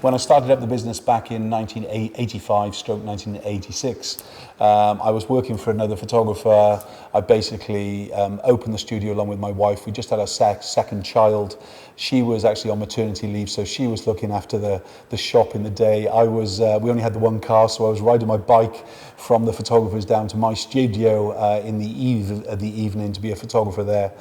When I started up the business back in 1985 stroke 1986, I was working for another photographer. I basically opened the studio along with my wife. We just had our second child. She was actually on maternity leave, so she was looking after the shop in the day. I was, we only had the one car, so I was riding my bike from the photographers down to my studio in the evening to be a photographer there.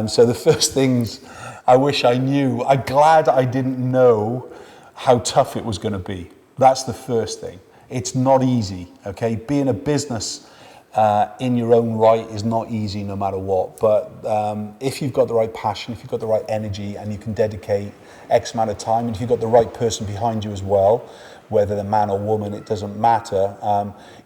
So the first things I wish I knew, I'm glad I didn't know how tough it was going to be. That's the first thing. It's not easy, okay? Being a business in your own right is not easy no matter what. But if you've got the right passion, if you've got the right energy and you can dedicate X amount of time, and if you've got the right person behind you as well, whether they're man or woman, it doesn't matter,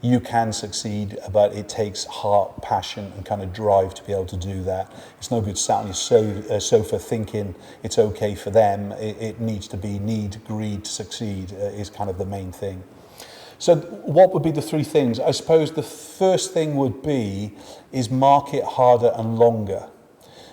you can succeed, but it takes heart, passion and kind of drive to be able to do that. It's no good sat on your sofa thinking it's okay for them. It needs to be need, greed to succeed is kind of the main thing. So what would be the three things? I suppose the first thing would be is market harder and longer.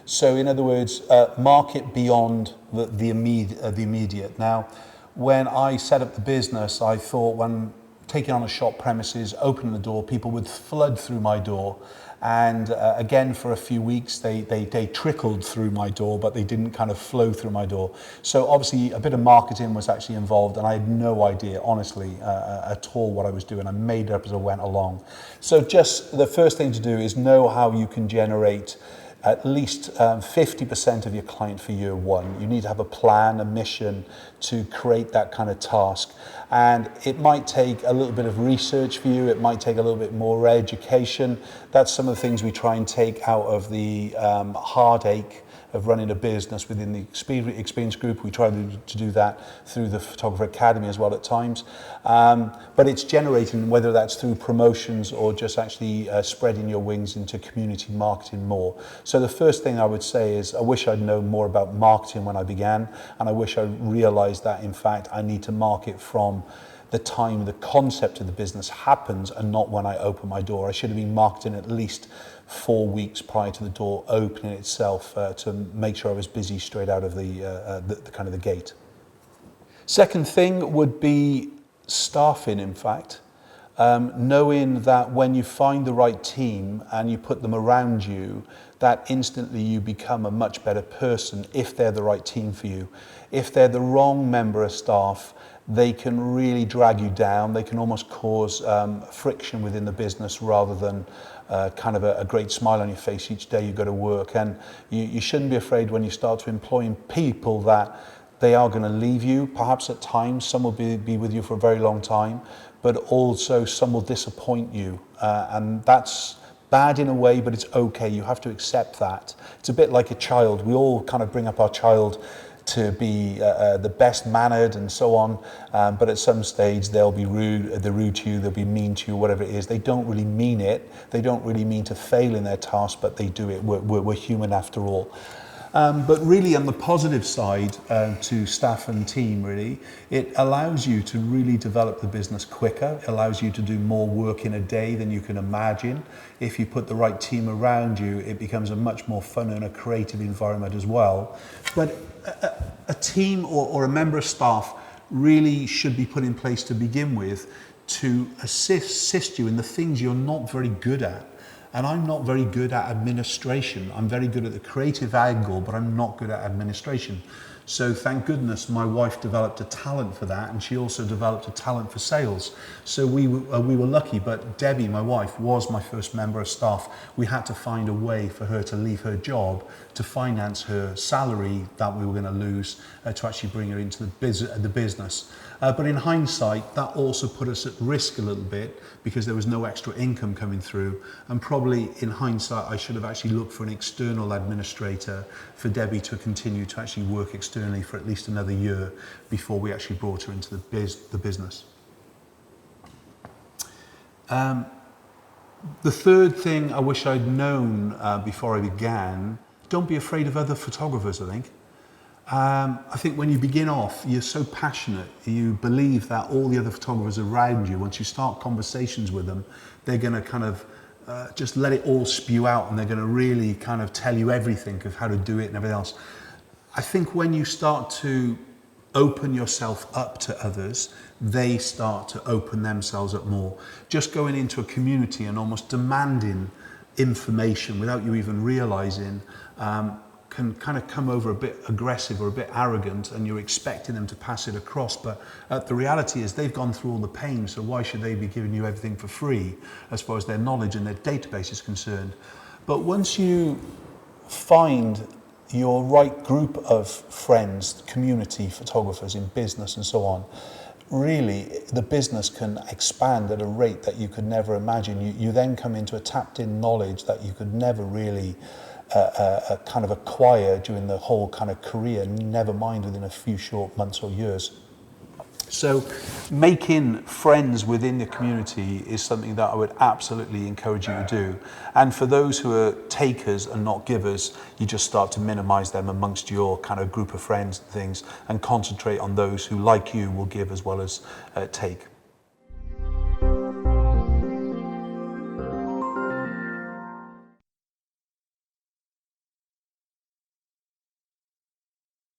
So in other words, market beyond the immediate. Now, when I set up the business, I thought when taking on a shop premises, opening the door, people would flood through my door. And again, for a few weeks, they trickled through my door, but they didn't kind of flow through my door. So obviously a bit of marketing was actually involved, and I had no idea, honestly, at all what I was doing. I made it up as I went along. So just the first thing to do is know how you can generate at least 50% of your client for year one. You need to have a plan, a mission to create that kind of task. And it might take a little bit of research for you. It might take a little bit more education. That's some of the things we try and take out of the heartache of running a business within the Xperience group. We try to do that through the Photographer Academy as well at times. But it's generating, whether that's through promotions or just actually spreading your wings into community marketing more. So the first thing I would say is I wish I'd known more about marketing when I began, and I wish I realized that in fact I need to market from the time the concept of the business happens and not when I open my door. I should have been marketing at least 4 weeks prior to the door opening itself to make sure I was busy straight out of the kind of the gate. Second thing would be staffing, in fact. Knowing that when you find the right team and you put them around you, that instantly you become a much better person if they're the right team for you. If they're the wrong member of staff, they can really drag you down. They can almost cause friction within the business rather than kind of a great smile on your face each day you go to work. And you shouldn't be afraid when you start to employ people that they are going to leave you. Perhaps at times some will be with you for a very long time, but also some will disappoint you. And that's bad in a way, but it's okay. You have to accept that. It's a bit like a child. We all kind of bring up our child to be the best mannered and so on, but at some stage they'll be rude to you, they'll be mean to you, whatever it is. They don't really mean it. They don't really mean to fail in their task, but they do it. We're human after all. But really on the positive side to staff and team, really, it allows you to really develop the business quicker. It allows you to do more work in a day than you can imagine. If you put the right team around you, it becomes a much more fun and a creative environment as well. But a team or a member of staff really should be put in place to begin with to assist you in the things you're not very good at. And I'm not very good at administration. I'm very good at the creative angle, but I'm not good at administration. So thank goodness my wife developed a talent for that, and she also developed a talent for sales. So we were lucky, but Debbie, my wife, was my first member of staff. We had to find a way for her to leave her job to finance her salary that we were going to lose to actually bring her into the business. But in hindsight, that also put us at risk a little bit because there was no extra income coming through. And probably in hindsight, I should have actually looked for an external administrator for Debbie to continue to actually work externally for at least another year before we actually brought her into the business. The third thing I wish I'd known before I began, don't be afraid of other photographers, I think. I think when you begin off, you're so passionate, you believe that all the other photographers around you, once you start conversations with them, they're going to kind of just let it all spew out, and they're going to really kind of tell you everything of how to do it and everything else. I think when you start to open yourself up to others, they start to open themselves up more. Just going into a community and almost demanding information without you even realizing can kind of come over a bit aggressive or a bit arrogant, and you're expecting them to pass it across. But the reality is they've gone through all the pain, so why should they be giving you everything for free as far as their knowledge and their database is concerned? But once you find your right group of friends, community photographers in business and so on, really the business can expand at a rate that you could never imagine. You then come into a tapped in knowledge that you could never really kind of acquire during the whole kind of career, never mind within a few short months or years. So making friends within the community is something that I would absolutely encourage you to do. And for those who are takers and not givers, you just start to minimize them amongst your kind of group of friends and things, and concentrate on those who, like you, will give as well as take.